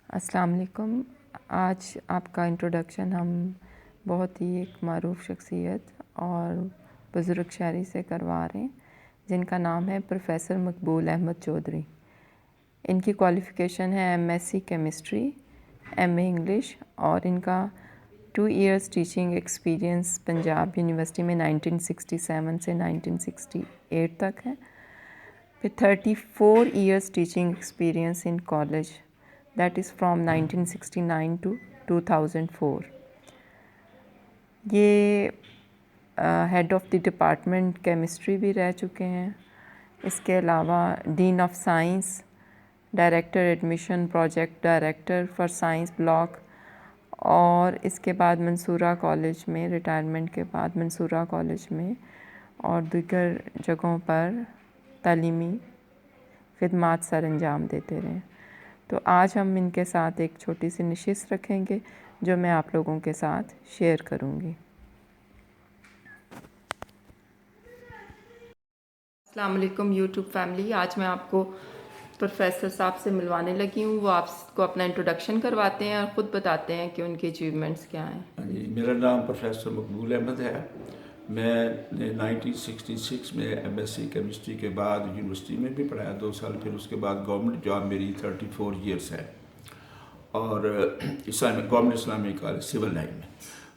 السلام علیکم. آج آپ کا انٹروڈکشن ہم بہت ہی ایک معروف شخصیت اور بزرگ شاعری سے کروا رہے ہیں جن کا نام ہے پروفیسر مقبول احمد چودھری. ان کی کوالیفیکیشن ہے MSc کیمسٹری، MA انگلش، اور ان کا 2 years teaching experience Punjab university میں 1967 سے 1968 تک ہے. پھر 34 years teaching experience in college, that is from 1969 to 2004. یہ head of the department chemistry بھی رہ چکے ہیں. اس کے علاوہ dean of science, director admission, project director for science block, اور اس کے بعد منصورہ کالج میں ریٹائرمنٹ کے بعد منصورہ کالج میں اور دیگر جگہوں پر تعلیمی خدمات سر انجام دیتے رہے. تو آج ہم ان کے ساتھ ایک چھوٹی سی نشست رکھیں گے جو میں آپ لوگوں کے ساتھ شیئر کروں گی. السلام علیکم یوٹیوب فیملی. آج میں آپ کو پروفیسر صاحب سے ملوانے لگی ہوں. وہ آپ کو اپنا انٹروڈکشن کرواتے ہیں اور خود بتاتے ہیں کہ ان کے اچیومنٹس کیا ہیں. جی، میرا نام پروفیسر مقبول احمد ہے. میں نے 1966 میں MSc کیمسٹری کے بعد یونیورسٹی میں بھی پڑھایا 2 سال. پھر اس کے بعد گورنمنٹ جاب میری 34 ایئرس ہے اور government Islamic college civil line میں.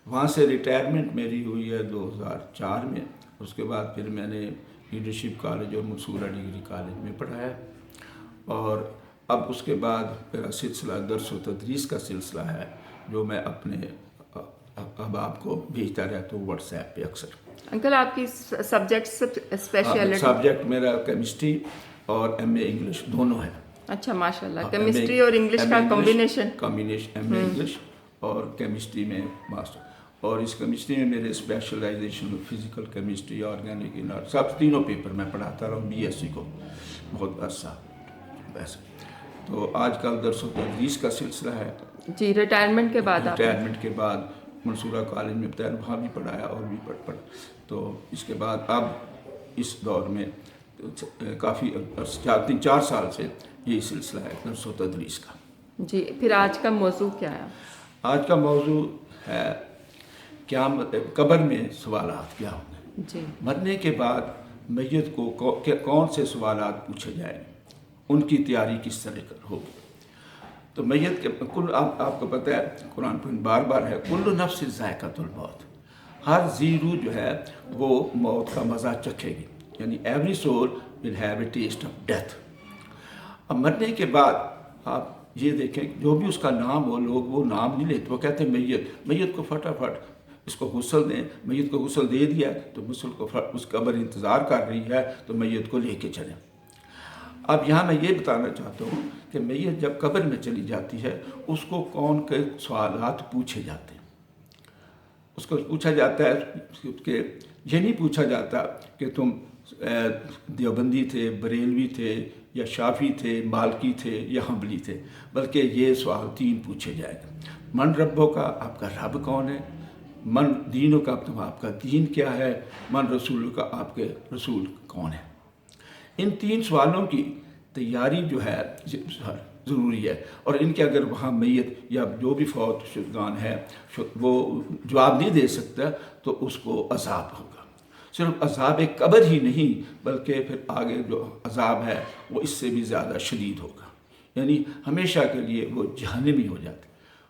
وہاں سے ریٹائرمنٹ میری ہوئی ہے 2004 میں. اس کے بعد پھر میں نے لیڈرشپ کالج اور منصورہ ڈگری کالج میں پڑھایا، اور اب اس کے بعد میرا سلسلہ درس و تدریس کا سلسلہ ہے جو میں اپنے احباب کو بھیجتا رہتا ہوں واٹس ایپ پہ اکثر. انکل آپ کی سبجیکٹ اسپیشلٹی؟ سبجیکٹ میرا کیمسٹری اور MA انگلش دونوں ہے. اچھا ماشاء اللہ. کیمسٹری اور انگلش کا کمبینیشن MA انگلش اور کیمسٹری میں ماسٹر. اور اس کیمسٹری میں میرے specialisation physical chemistry, organic inert, سب تینوں پیپر میں پڑھاتا رہا ہوں BSc کو بہت عرصہ ویسے. تو آج کل درس و تدریس کا سلسلہ ہے. جی، ریٹائرمنٹ کے بعد ریٹائرمنٹ کے بعد منصورہ کالج میں بتایا، وہاں بھی پڑھایا اور بھی پڑھا. تو اس کے بعد اب اس دور میں کافی 4 سال سے یہی سلسلہ ہے درس و تدریس کا. جی، پھر آج کا موضوع کیا ہے؟ آج کا موضوع ہے قبر میں سوالات کیا ہوں گے. جی. مرنے کے بعد میت کو کون سے سوالات پوچھے جائیں، ان کی تیاری کس طرح ہوگی. تو میت کے آپ کو پتہ ہے قرآن پر بار بار ہے کل نفس ذائقۃ الموت. ہر زی روح جو ہے وہ موت کا مزہ چکھے گی، یعنی every civil will have a test of death. اب مرنے کے بعد آپ یہ دیکھیں جو بھی اس کا نام ہو، لوگ وہ نام نہیں لیتے، وہ کہتے ہیں میت کو فٹافٹ اس کو غسل دیں. میت کو غسل دے دیا تو غسل کو اس قبر انتظار کر رہی ہے تو میت کو لے کے چلیں. اب یہاں میں یہ بتانا چاہتا ہوں کہ میت جب قبر میں چلی جاتی ہے اس کو کون کے سوالات پوچھے جاتے ہیں. اس کو پوچھا جاتا ہے کہ یہ نہیں پوچھا جاتا کہ تم دیوبندی تھے، بریلوی تھے، یا شافی تھے، مالکی تھے یا حنبلی تھے، بلکہ یہ سوال 3 پوچھے جائیں گے. من ربوں کا، آپ کا رب کون ہے؟ من دینوں کا، آپ کا دین کیا ہے؟ من رسولوں کا، آپ کے رسول کون ہے؟ ان 3 سوالوں کی تیاری جو ہے ضروری ہے. اور ان کے اگر وہاں میت یا جو بھی فوت شدگان ہے وہ جواب نہیں دے سکتا تو اس کو عذاب ہوگا. صرف عذاب قبر ہی نہیں بلکہ پھر آگے جو عذاب ہے وہ اس سے بھی زیادہ شدید ہوگا، یعنی ہمیشہ کے لیے وہ جہنمی ہو جاتے.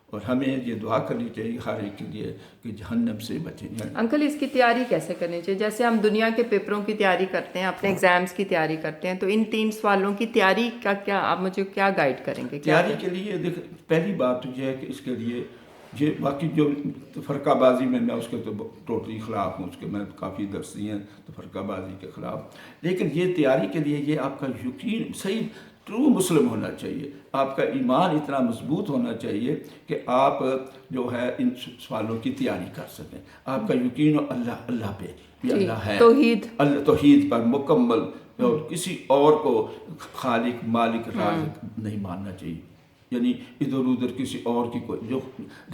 اور ہمیں یہ دعا کرنی چاہیے ہر ایک کے لیے کہ جہنم سے بچیں. انکل اس کی تیاری کیسے کرنی چاہیے؟ جیسے ہم دنیا کے پیپروں کی تیاری کرتے ہیں، اپنے ایگزامس کی تیاری کرتے ہیں، تو ان 3 سوالوں کی تیاری کا کیا آپ مجھے کیا گائیڈ کریں گے؟ تیاری کے لیے پہلی بات تو یہ ہے کہ اس کے لیے یہ باقی جو فرقہ بازی میں اس کے تو ٹوٹلی خلاف ہوں. اس کے میں کافی درس دیے ہیں تو فرقہ بازی کے خلاف. لیکن یہ تیاری کے لیے یہ آپ کا یقین صحیح ٹرو مسلم ہونا چاہیے. آپ کا ایمان اتنا مضبوط ہونا چاہیے کہ آپ جو ہے ان سوالوں کی تیاری کر سکیں. آپ کا یقین ہو اللہ پہ، یہ اللہ ہے، توحید پر مکمل، اور کسی اور کو خالق مالک رازق نہیں ماننا چاہیے. یعنی ادھر ادھر کسی اور کی کوئی، جو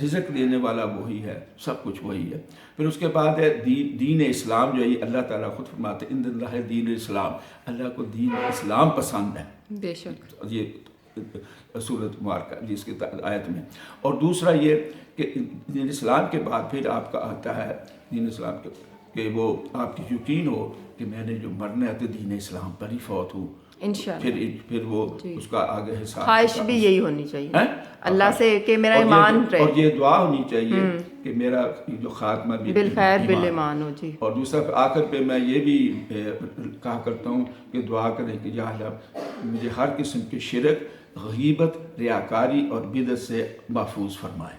رزق دینے والا وہی ہے، سب کچھ وہی ہے. پھر اس کے بعد ہے دین اسلام جو ہے اللہ تعالیٰ خود فرماتے ہیں ان اللہ دین اسلام، اللہ کو دین اسلام پسند ہے. بے شک. یہ صورت مبارکہ جس کی آیت میں. اور دوسرا یہ کہ دین اسلام کے بعد پھر آپ کا آتا ہے دین اسلام کے کہ وہ آپ کی یقین ہو کہ میں نے جو مرنا ہے تو دین اسلام پر ہی فوت ہوں انشاءاللہ. پھر وہ اس کا آگے حساب خواہش بھی یہی ہونی چاہیے اللہ سے کہ میرا ایمان رہے, اور یہ دعا ہونی چاہیے کہ میرا جو خاتمہ بھی بالخیر بالایمان ہو. جی. اور دوسرا آخر پہ میں یہ بھی کہا کرتا ہوں کہ دعا کریں کہ یا اللہ مجھے ہر قسم کے شرک, غیبت, ریاکاری اور بدعت سے محفوظ فرمائے.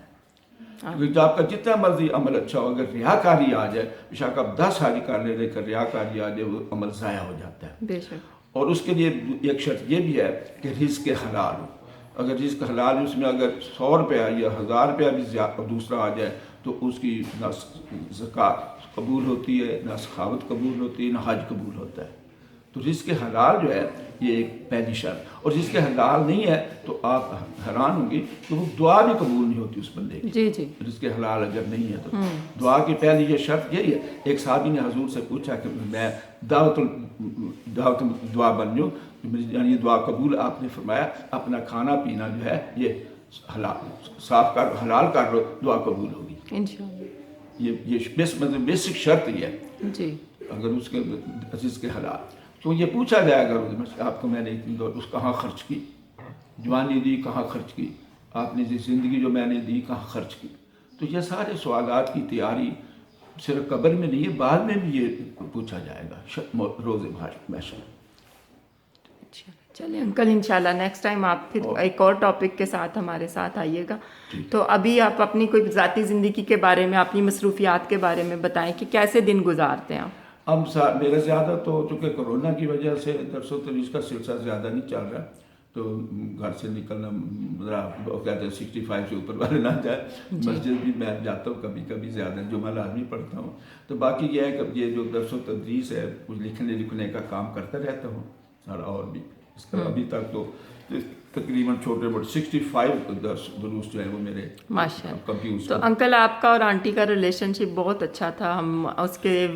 کیونکہ آپ کا جتنا مرضی عمل اچھا ہو, اگر ریاکاری آ جائے, بے شک آپ 10 حاجی کر لے کر ریاکاری آ جائے, وہ عمل ضائع ہو جاتا ہے. بے شک. اور اس کے لیے ایک شرط یہ بھی ہے کہ رزق حلال ہو. اگر رزق حلال اس میں اگر 100 روپیہ یا 1000 روپیہ بھی دوسرا آ جائے تو اس کی نہ زکوٰۃ قبول ہوتی ہے, نہ سخاوت قبول ہوتی ہے, نہ حج قبول ہوتا ہے. تو رزق حلال جو ہے یہ ایک پہلی شرط. اور رزق حلال نہیں ہے تو آپ حیران ہوں گے کہ وہ دعا بھی قبول نہیں ہوتی اس بندے کی. جی جی. رزق حلال اگر نہیں ہے تو دعا کی پہلی یہ شرط یہی ہے. ایک صحابی نے حضور سے پوچھا کہ میں دعوت دعا بن جوں, یعنی یہ دعا قبول. آپ نے فرمایا اپنا کھانا پینا جو ہے یہ حلال صاف کر, حلال کر لو, دعا قبول ہوگی انشاءاللہ. یہ بیسک شرط ہی ہے. جی. اگر اس کے رزق حلال تو یہ پوچھا جائے گا آپ کو میں نے اس کہاں خرچ کی, جوانی دی کہاں خرچ کی, آپ نے یہ زندگی جو میں نے دی کہاں خرچ کی. تو یہ سارے سوالات کی تیاری صرف قبر میں نہیں ہے, بعد میں بھی یہ پوچھا جائے گا روز محشر. چلیں انکل انشاءاللہ نیکسٹ ٹائم آپ پھر ایک اور ٹاپک کے ساتھ ہمارے ساتھ آئیے گا. تو ابھی آپ اپنی کوئی ذاتی زندگی کے بارے میں, اپنی مصروفیات کے بارے میں بتائیں کہ کیسے دن گزارتے ہیں آپ. میرا زیادہ تو چونکہ کرونا کی وجہ سے درس و تدریس کا سلسلہ زیادہ نہیں چل رہا, تو گھر سے نکلنا ذرا کہتے ہیں 65 سے اوپر والے نہ جائے. مسجد بھی میں جاتا ہوں کبھی کبھی, زیادہ جمعہ لازمی پڑھتا ہوں. تو باقی یہ ہے کہ یہ جو درس و تدریس ہے کچھ لکھنے کا کام کرتا رہتا ہوں سارا. اور بھی اس کا ابھی تک تو تقریباً چھوٹے موٹے 65 دروس جو ہیں وہ میرے ماشاءاللہ. تو انکل آپ کا اور آنٹی کا ریلیشن شپ بہت اچھا تھا, ہم اس کے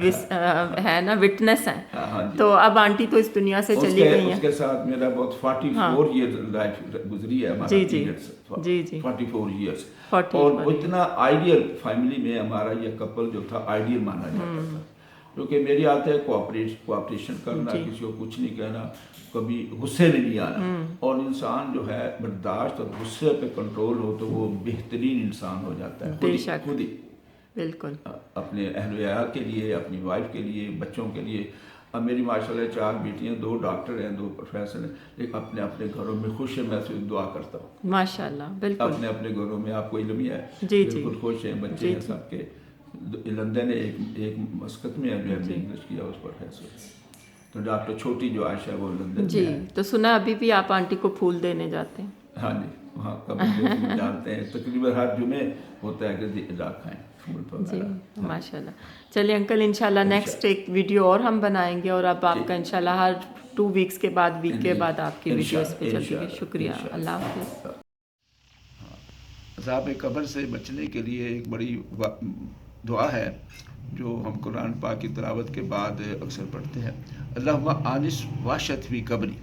ہے نا وٹنس ہیں. تو اب آنٹی تو اس دنیا سے چلی گئی ہیں. اس کے ساتھ میرا بہت 44 ایئر لائف گزری ہے ہمارا. جی جی جی 44 ایئرس. اور اتنا آئیڈیل فیملی میں ہمارا یہ کپل جو تھا آئیڈیل مانا جاتا تھا, کیونکہ میری عادت ہے کوآپریشن کرنا, کسی کو کچھ نہیں کہنا, کبھی غصے میں نہیں آنا. اور انسان جو ہے برداشت اور غصے پہ کنٹرول ہو تو وہ بہترین انسان ہو جاتا ہے خود ہی. بالکل. اپنے اہل و عیال کے لیے, اپنی وائف کے لیے, بچوں کے لیے. اب میری ماشاءاللہ 4 بیٹیاں, 2 ڈاکٹر ہیں, 2 پروفیسر ہیں, لیکن اپنے اپنے گھروں میں خوش ہیں. میں صرف دعا کرتا ہوں ماشاءاللہ. بالکل. اپنے اپنے گھروں میں آپ کو علم ہی ہے, بالکل خوش ہیں, بچے ہیں سب کے. لندن نے ایک مسقط میں جو ہے بزنس کیا, اس پروفیسر. تو ڈاکٹر چھوٹی جو عائشہ وہ لندن. جی. تو سنا ابھی بھی آپ آنٹی کو پھول دینے جاتے ہیں. ہاں جی, وہاں کبھی جانتے ہیں, تقریباً ہر جمعے ہوتا ہے کہ کھائیں. جی ماشاء اللہ. چلیے انکل انشاءاللہ نیکسٹ ایک ویڈیو اور ہم بنائیں گے, اور اب آپ کا انشاءاللہ ہر 2 ویکس کے بعد, ویک کے بعد آپ کی ویڈیوز پہ چلتی ہے. شکریہ. اللہ حافظ. عذاب قبر سے بچنے کے لیے ایک بڑی دعا ہے جو ہم قرآن پاک کی تلاوت کے بعد اکثر پڑھتے ہیں. اللہم آنس وحشت فی قبری,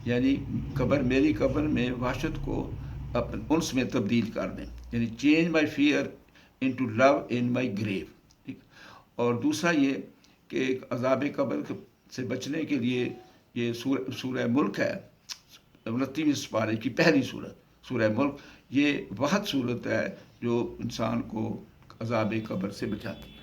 یعنی میری قبر میں وحشت کو انس میں تبدیل کر دیں, یعنی چینج مائی فیئر انٹو لو ان مائی گریو. ٹھیک. اور دوسرا یہ کہ عذاب قبر سے بچنے کے لیے یہ سورہ ملک ہے, 29 سپارے کی پہلی سورت سورہ ملک. یہ واحد صورت ہے جو انسان کو عذاب قبر سے بچاتی ہے.